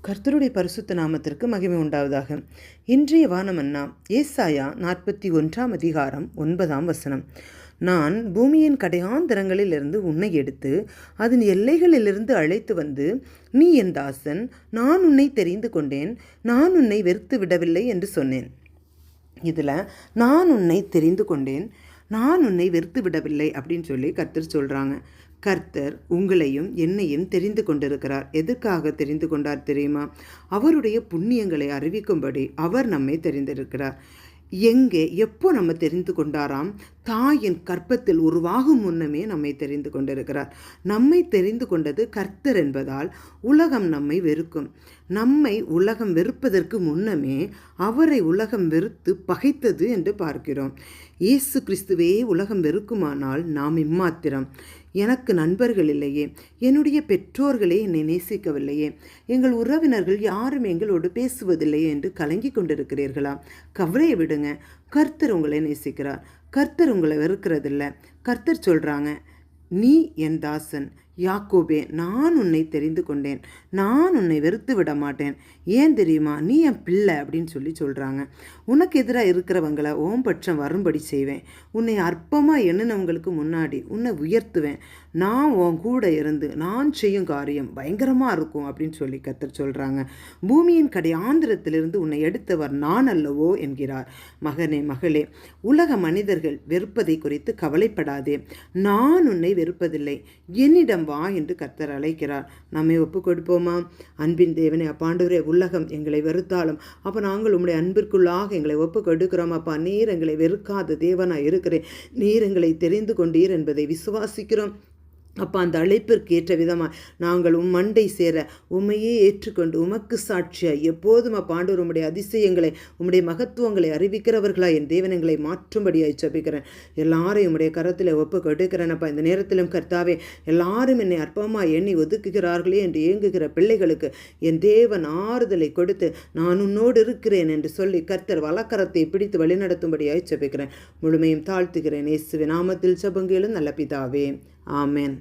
கர்த்தருடைய பரிசுத்த நாமத்திற்கு மகிமை உண்டாவதாக. இன்றைய வானமன்னா ஏசாயா 41 அதிகாரம் 9 நான் பூமியின் கடையாந்தரங்களிலிருந்து உன்னை எடுத்து அதன் எல்லைகளிலிருந்து அழைத்து வந்து, நீ என் தாசன், நான் உன்னை தெரிந்து கொண்டேன், நான் உன்னை வெறுத்து விடவில்லை என்று சொன்னேன். இதில் நான் உன்னை தெரிந்து கொண்டேன், நான் உன்னை வெறுத்து விடவில்லை அப்படின்னு சொல்லி கர்த்தர் சொல்கிறாங்க. கர்த்தர் உங்களையும் என்னையும் தெரிந்து கொண்டிருக்கிறார். எதற்காக தெரிந்து கொண்டார் தெரியுமா? அவருடைய புண்ணியங்களை அறிவிக்கும்படி அவர் நம்மை தெரிந்திருக்கிறார். எங்கே எப்போ நம்ம தெரிந்து கொண்டாராம்? தாயின் கற்பத்தில் உருவாகும் முன்னமே நம்மை தெரிந்து கொண்டிருக்கிறார். நம்மை தெரிந்து கொண்டது கர்த்தர் என்பதால் உலகம் நம்மை வெறுக்கும். நம்மை உலகம் வெறுப்பதற்கு முன்னமே அவரை உலகம் வெறுத்து பகைத்தது என்று பார்க்கிறோம். இயேசு கிறிஸ்துவே உலகம் வெறுக்குமானால் நாம் இம்மாத்திரம். எனக்கு நண்பர்கள் இல்லையே, என்னுடைய பெற்றோர்களே என்னை நேசிக்கவில்லையே, எங்கள் உறவினர்கள் யாரும் எங்களோடு பேசுவதில்லையே என்று கலங்கி கொண்டிருக்கிறீர்களா? கவலையை விடுங்க. கர்த்தர் உங்களை நேசிக்கிறார். கர்த்தர் உங்களை வெறுக்கிறதில்ல. கர்த்தர் சொல்கிறாங்க, நீ என் தாசன் யாக்கோபே, நான் உன்னை தெரிந்து கொண்டேன், நான் உன்னை வெறுத்து விட மாட்டேன். ஏன் தெரியுமா? நீ என் பிள்ளை அப்படின்னு சொல்லி சொல்கிறாங்க. உனக்கு எதிராக இருக்கிறவங்களை ஓம்பட்சம் வரும்படி செய்வேன். உன்னை அற்பமாக எண்ணினவங்களுக்கு முன்னாடி உன்னை உயர்த்துவேன். நான் உன் கூட இருந்து நான் செய்யும் காரியம் பயங்கரமாக இருக்கும் அப்படின்னு சொல்லி கர்த்தர் சொல்கிறாங்க. பூமியின் கடையாந்திரத்திலிருந்து உன்னை எடுத்தவர் நான் அல்லவோ என்கிறார். மகனே, மகளே, உலக மனிதர்கள் வெறுப்பதை குறித்து கவலைப்படாதே. நான் உன்னை வெறுப்பதில்லை, என்னிடம் வா என்று கர்த்தர் அழைக்கிறார். நம்மை ஒப்பு கொடுப்போமா? அன்பின் தேவனே, அப்பாண்டவரே, உலகம் எங்களை வெறுத்தாலும் அப்போ நாங்கள் உம்முடைய அன்பிற்குள்ளாக எங்களை ஒப்பு கொடுக்கிறோம். அப்பா, நீர் எங்களை வெறுக்காத தேவனாக இருக்கிறேன். நீர் எங்களை தெரிந்து கொண்டீர் என்பதை விசுவாசிக்கிறோம். அப்போ அந்த அழைப்பிற்கு ஏற்ற விதமாக நாங்கள் மண்டை சேர உண்மையே ஏற்றுக்கொண்டு உமக்கு சாட்சியாக எப்போதும் ஆண்டவர் உம்முடைய அதிசயங்களை உம்முடைய மகத்துவங்களை அறிவிக்கிறவர்களாக என் தேவனங்களை மாற்றும்படியாக ஜெபிக்கிறேன். எல்லாரையும் உம்முடைய கரத்தில் ஒப்பு கொடுக்கிறேன். அப்போ இந்த நேரத்திலும் கர்த்தாவே, எல்லாரும் என்னை அற்பமாக எண்ணி ஒதுக்குகிறார்களே என்று ஏங்குகிற பிள்ளைகளுக்கு என் தேவன் ஆறுதலை கொடுத்து நான் உன்னோடு இருக்கிறேன் என்று சொல்லி கர்த்தர் வலக்கரத்தை பிடித்து வழிநடத்தும்படியாக ஜெபிக்கிறேன். முழுமையும் தாழ்த்துகிறேன். இயேசுவின் நாமத்தில் ஜெபங்களும் நல்ல பிதாவே, ஆமென்.